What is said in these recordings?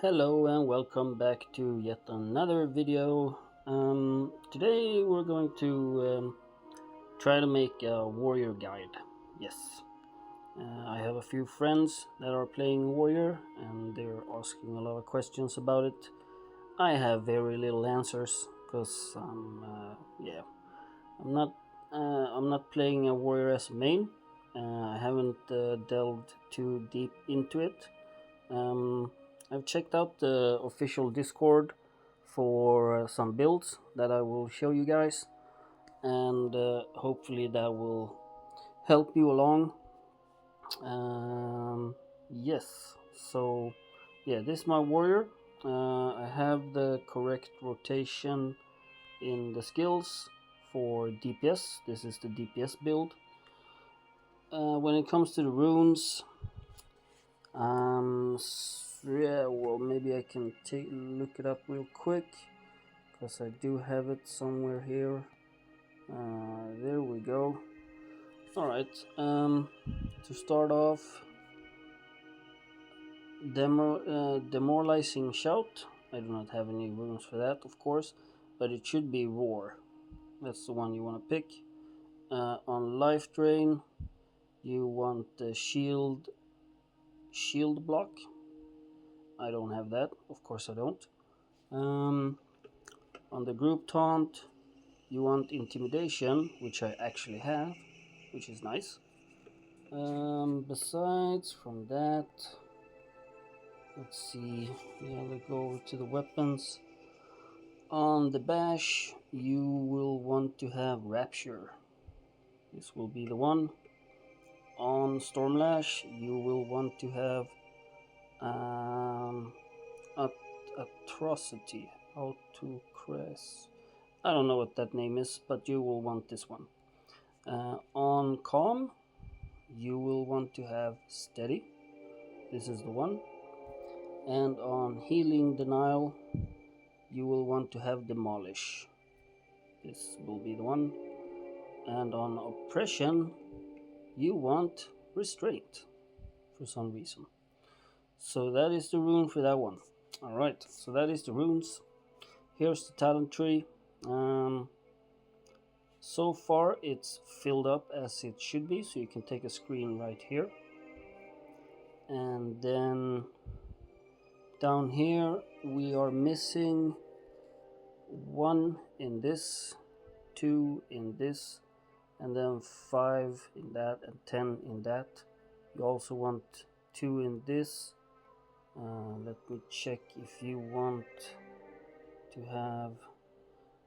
Hello and welcome back to yet another video. Today we're going to try to make a warrior guide. Yes, I have a few friends that are playing warrior and they're asking a lot of questions about it. I have very little answers because yeah, I'm not I'm not playing a warrior as a main. I haven't delved too deep into it. Um, I've checked out the official Discord for some builds that I will show you guys, and hopefully that will help you along. Yes, so yeah, this is my warrior. I have the correct rotation in the skills for DPS. This is the DPS build. When it comes to the runes, yeah, well, maybe I can look it up real quick because I do have it somewhere here. There we go. All right. To start off, demoralizing shout. I do not have any runes for that, of course, but it should be roar. That's the one you want to pick. On life drain, you want the shield block. I don't have that, of course I don't. On the group taunt, you want intimidation, which I actually have, which is nice. Besides from that, let's see. Yeah, let's go over to the weapons. On the bash, you will want to have rapture. This will be the one. On Stormlash, you will want to have um, atrocity. How to crest. I don't know what that name is, but you will want this one. On calm, you will want to have steady. This is the one. And on healing denial, you will want to have demolish. This will be the one. And on oppression, you want restraint for some reason. So that is the rune for that one. Alright, so that is the runes. Here's the talent tree. So far it's filled up as it should be, so you can take a screen right here. And then down here we are missing 1 in this, 2 in this, and then 5 in that, and 10 in that. You also want 2 in this. Let me check if you want to have,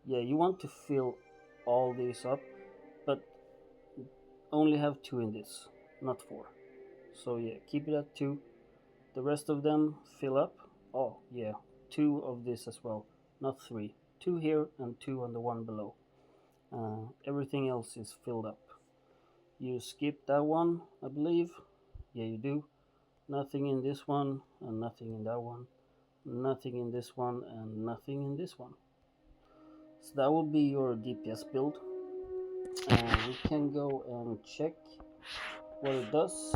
yeah, you want to fill all these up, but only have 2 in this, not 4. So yeah, keep it at 2. The rest of them fill up. Oh yeah, 2 of this as well, not 3. 2 here and 2 on the one below. Everything else is filled up. You skip that one, I believe. Yeah, you do. Nothing in this one, and nothing in that one. Nothing in this one, and nothing in this one. So that will be your DPS build. And we can go and check what it does.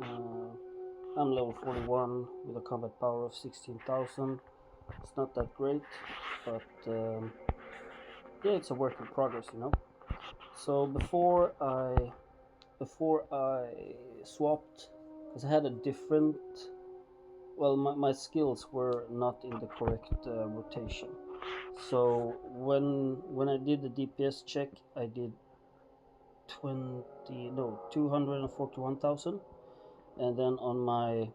I'm level 41 with a combat power of 16,000. It's not that great, but yeah, it's a work in progress, you know. So before I swapped, because I had a different, well, my skills were not in the correct rotation. So when I did the DPS check, I did 241,000, and then on my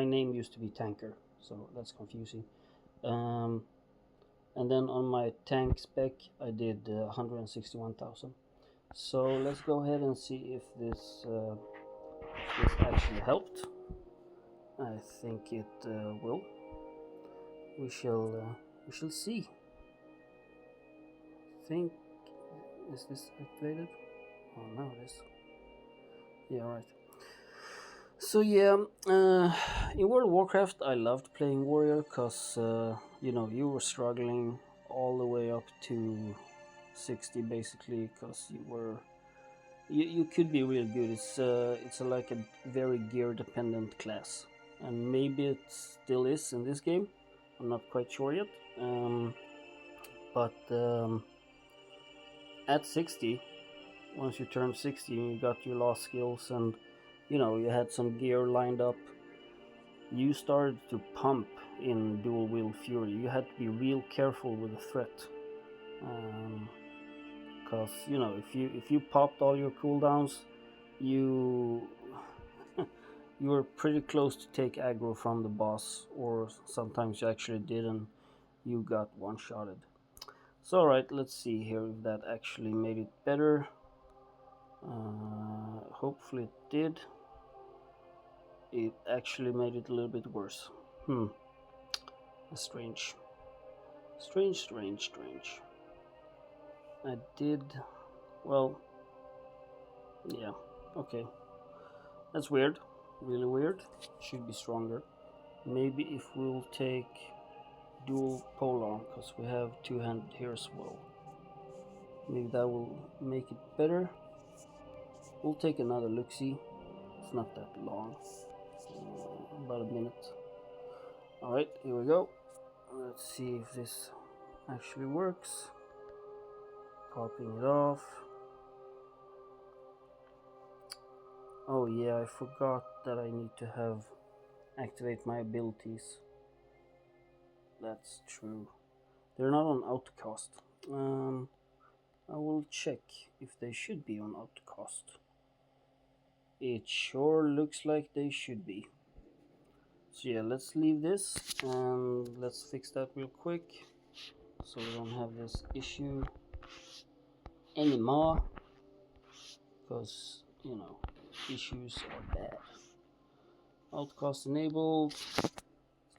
name used to be tanker, so that's confusing. And then on my tank spec I did 161,000. So let's go ahead and see if this actually helped. I think it will. We shall see. I think, is this activated? Oh no, it is. Yeah, right. So yeah, in World of Warcraft I loved playing warrior because you know, you were struggling all the way up to 60 basically, because you could be really good. It's like a very gear dependent class. and maybe it still is in this game. I'm not quite sure yet. But at 60, once you turn 60 and you got your last skills and you had some gear lined up, you started to pump in dual wield fury. You had to be real careful with the threat, because if you popped all your cooldowns, you you were pretty close to take aggro from the boss, or sometimes you actually did and you got one-shotted. So alright, let's see here if that actually made it better. Hopefully it did. It actually made it a little bit worse. Strange. I did, well, yeah, okay. That's weird, really weird. Should be stronger. Maybe if we'll take dual polearm, because we have two-handed here as well. Maybe that will make it better. We'll take another look-see. It's not that long, about a minute. Alright, here we go. Let's see if this actually works. Popping it off. Oh yeah, I forgot that I need to activate my abilities. That's true. They're not on autocast. I will check if they should be on autocast. It sure looks like they should be. So yeah, let's leave this and let's fix that real quick so we don't have this issue anymore, because issues are bad. Outcast enabled. Is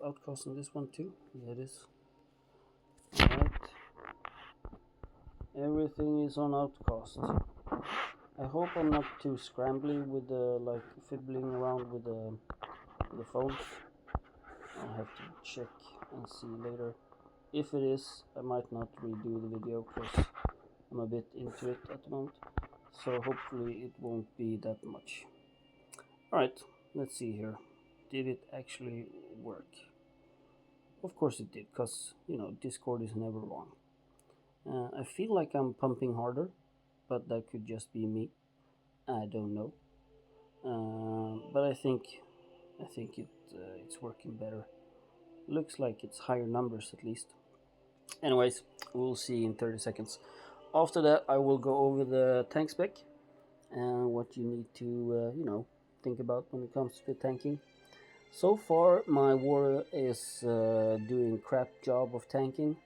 outcast on this one too? Yeah, it is. Alright. Everything is on outcast. I hope I'm not too scrambly with like fiddling around with the phones. I'll have to check and see later. If it is, I might not redo the video because I'm a bit into it at the moment. So hopefully it won't be that much. Alright, let's see here. Did it actually work? Of course it did, because Discord is never wrong. I feel like I'm pumping harder, but that could just be me. I don't know. But I think it's working better. Looks like it's higher numbers at least. Anyways, we'll see in 30 seconds. After that, I will go over the tank spec and what you need to think about when it comes to tanking. So far, my warrior is doing crap job of tanking.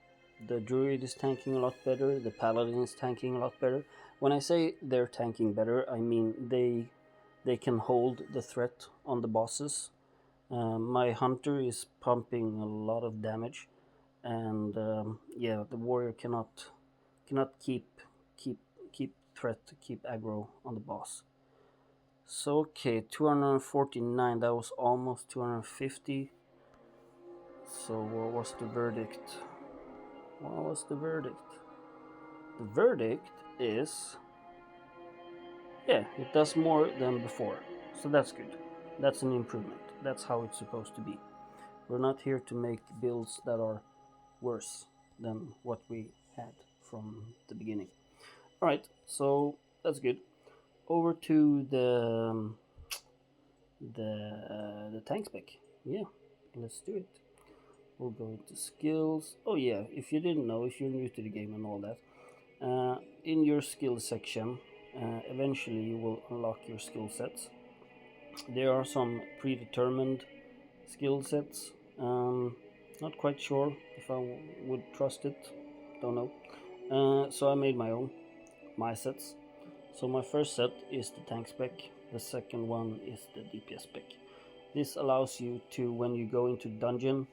The druid is tanking a lot better. The paladin is tanking a lot better. When I say they're tanking better, I mean they can hold the threat on the bosses. My hunter is pumping a lot of damage, and yeah, the warrior cannot keep threat, keep aggro on the boss. So okay, 249, that was almost 250. So what was the verdict? What was the verdict? The verdict is, yeah, it does more than before. So that's good. That's an improvement. That's how it's supposed to be. We're not here to make builds that are worse than what we had from the beginning. Alright, so that's good. Over to the tank spec. Yeah, let's do it. We'll go into skills. Oh yeah, if you didn't know, if you're new to the game and all that, in your skill section, eventually you will unlock your skill sets. There are some predetermined skill sets. Not quite sure if I would trust it. Don't know. So I made my sets. So my first set is the tank spec. The second one is the DPS spec. This allows you to, when you go into dungeon,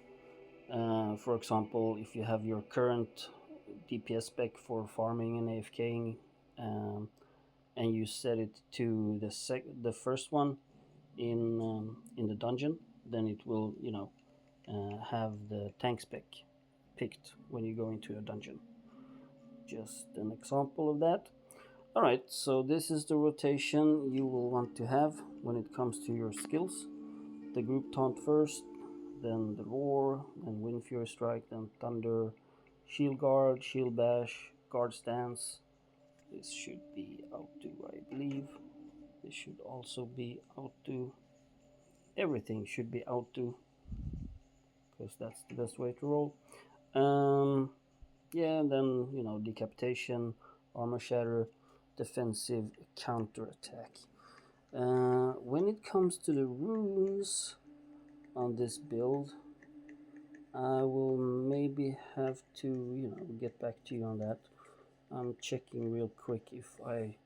for example, if you have your current DPS spec for farming and AFKing, and you set it to the first one in the dungeon, then it will have the tank spec picked when you go into a dungeon. Just an example of that. Alright, so this is the rotation you will want to have when it comes to your skills. the group taunt first, then the roar, then wind fury strike, then thunder, shield guard, shield bash, guard stance. This should be auto, I believe. This should also be auto. Everything should be auto, because that's the best way to roll. Yeah, and then, you know, decapitation, armor shatter, defensive, counter attack. When it comes to the runes on this build, I will maybe have to, you know, get back to you on that. I'm checking real quick if I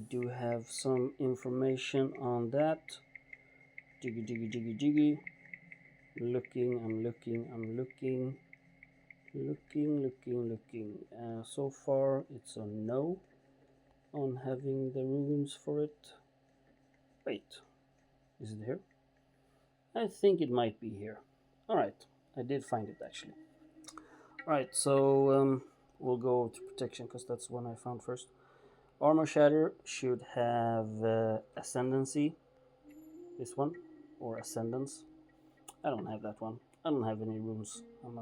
do have some information on that. Jiggy. I'm looking. So far it's a no on having the runes for it. Wait, is it here? I think it might be here. Alright, I did find it actually. Alright, so we'll go to protection because that's one I found first. Armor shatter should have ascendancy. This one, or ascendance. I don't have that one. I don't have any runes. I'm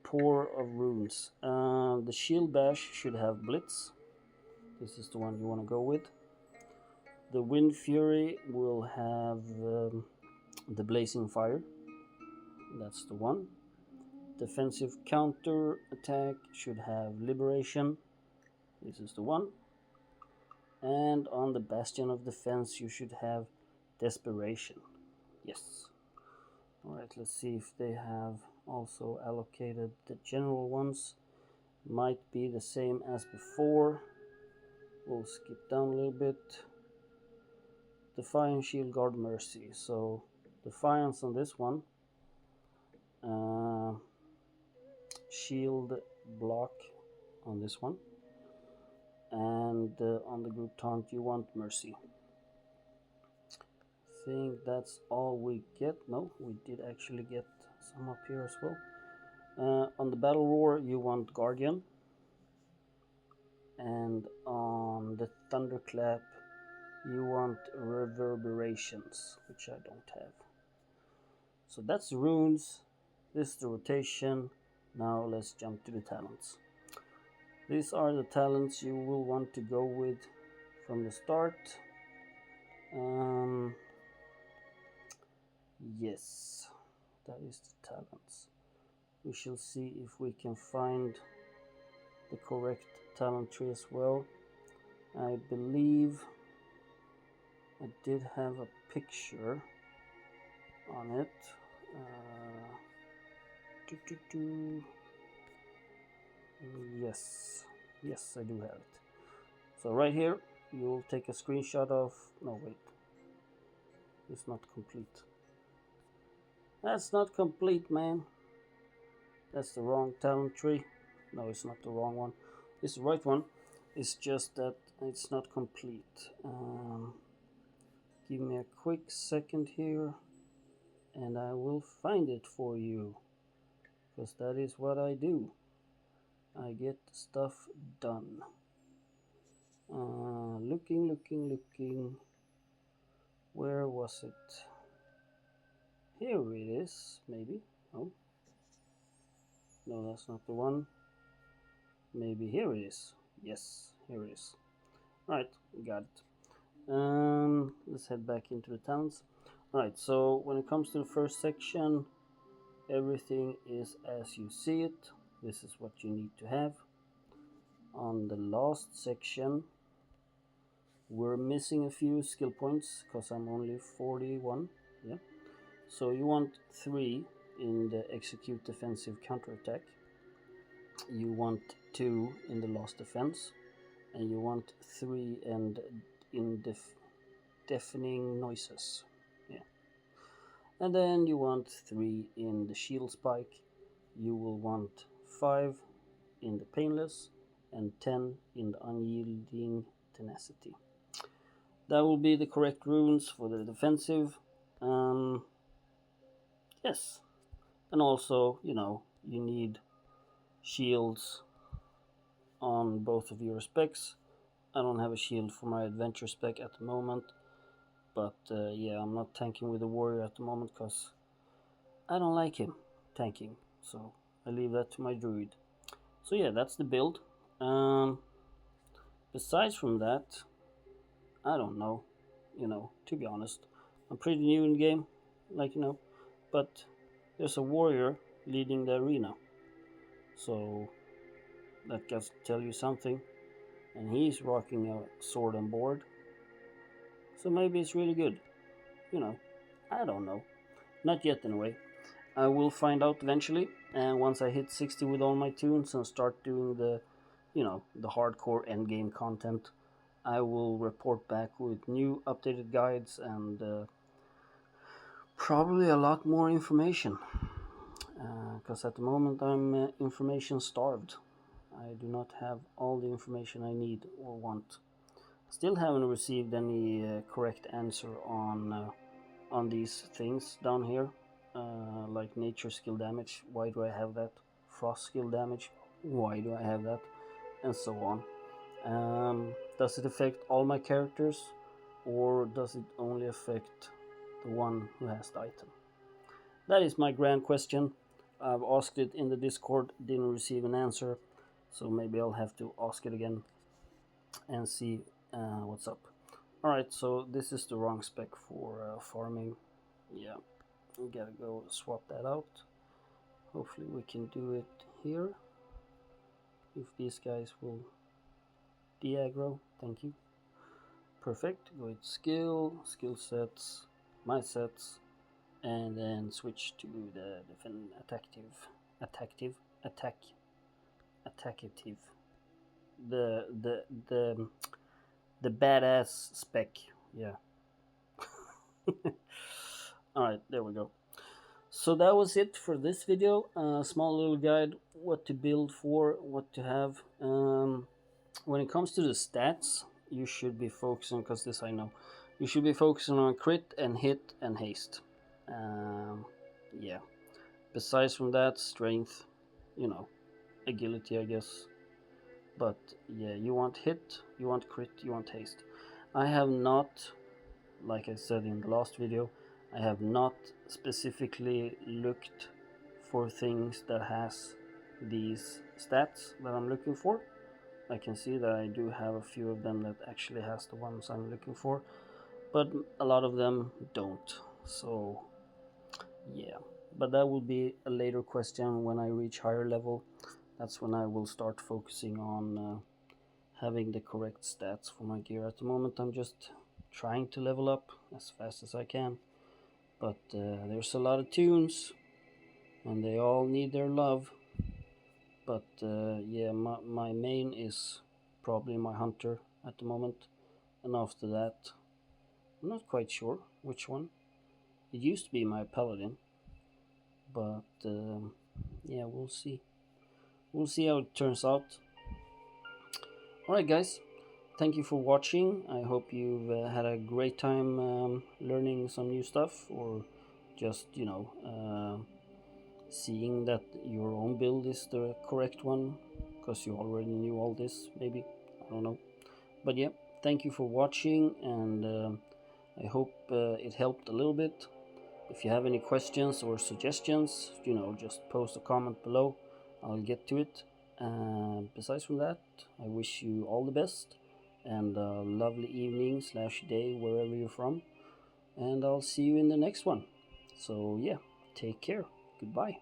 poor of runes. The shield bash should have blitz. This is the one you want to go with. The wind fury will have the blazing fire. That's the one. Defensive counter attack should have liberation. This is the one. And on the bastion of defense you should have desperation. Yes. Alright, let's see if they have also allocated the general ones. Might be the same as before. We'll skip down a little bit. Defiance, shield guard, mercy. So defiance on this one. Shield block on this one. And on the group taunt you want mercy. I think that's all we get. No, we did actually get some up here as well. On the battle roar you want guardian. And on the thunderclap you want reverberations, which I don't have. So that's the runes. This is the rotation. Now let's jump to the talents. These are the talents you will want to go with from the start. Yes, that is the talents. We shall see if we can find the correct talent tree as well. I believe I did have a picture on it. Yes, I do have it. So right here you'll take a screenshot of, no wait, it's not complete. That's not complete, man. That's the wrong talent tree. No, it's not the wrong one. It's the right one. It's just that it's not complete. Give me a quick second here and I will find it for you, because that is what I do. I get stuff done. Looking. Where was it? Here it is, maybe. Oh. No, that's not the one. Maybe here it is. Yes, here it is. Right, got it. Let's head back into the talents. Right, so when it comes to the first section, everything is as you see it. This is what you need to have. On the last section, we're missing a few skill points because I'm only 41. Yeah. So you want 3 in the execute defensive counterattack. You want 2 in the last defense, and you want 3 and in deafening noises. Yeah. And then you want 3 in the shield spike. You will want 5 in the painless and 10 in the unyielding tenacity. That will be the correct runes for the defensive. Yes, and also, you know, you need shields on both of your specs. I don't have a shield for my adventure spec at the moment, but yeah, I'm not tanking with the warrior at the moment because I don't like him tanking, so I leave that to my druid. So yeah, that's the build. Besides from that, I don't know, to be honest. I'm pretty new in the game, but there's a warrior leading the arena, so that gets to tell you something. And he's rocking a sword and board, so maybe it's really good. I don't know. Not yet, anyway. I will find out eventually, and once I hit 60 with all my tunes and start doing the hardcore endgame content, I will report back with new updated guides and probably a lot more information. Because at the moment I'm information starved. I do not have all the information I need or want. Still haven't received any correct answer on these things down here, like nature skill damage. Why do I have that? Frost skill damage. Why do I have that? And so on. Does it affect all my characters, or does it only affect the one who has the item? That is my grand question. I've asked it in the Discord, didn't receive an answer, so maybe I'll have to ask it again and see what's up. Alright, so this is the wrong spec for farming. Yeah, we gotta go swap that out. Hopefully we can do it here. If these guys will de-aggro, thank you. Perfect, go with skill sets, my sets, and then switch to the attackative, the badass spec, yeah. Alright, there we go. So that was it for this video. Small little guide, what to build for, what to have. When it comes to the stats, you should be focusing, because this I know, you should be focusing on crit and hit and haste. Yeah. Besides from that, strength, agility, I guess. But yeah, you want hit, you want crit, you want haste. I have not, like I said in the last video, I have not specifically looked for things that has these stats that I'm looking for. I can see that I do have a few of them that actually has the ones I'm looking for, but a lot of them don't. So yeah, but that will be a later question when I reach higher level. That's when I will start focusing on having the correct stats for my gear. At the moment I'm just trying to level up as fast as I can, but there's a lot of tunes and they all need their love. But yeah, my main is probably my hunter at the moment, and after that I'm not quite sure which one. It used to be my paladin, but yeah, we'll see how it turns out. Alright guys, thank you for watching. I hope you've had a great time learning some new stuff, or just seeing that your own build is the correct one because you already knew all this, maybe, I don't know. But yeah, thank you for watching, and I hope it helped a little bit. If you have any questions or suggestions, just post a comment below, I'll get to it. Besides from that, I wish you all the best and a lovely evening / day wherever you're from, and I'll see you in the next one. So yeah, take care, goodbye.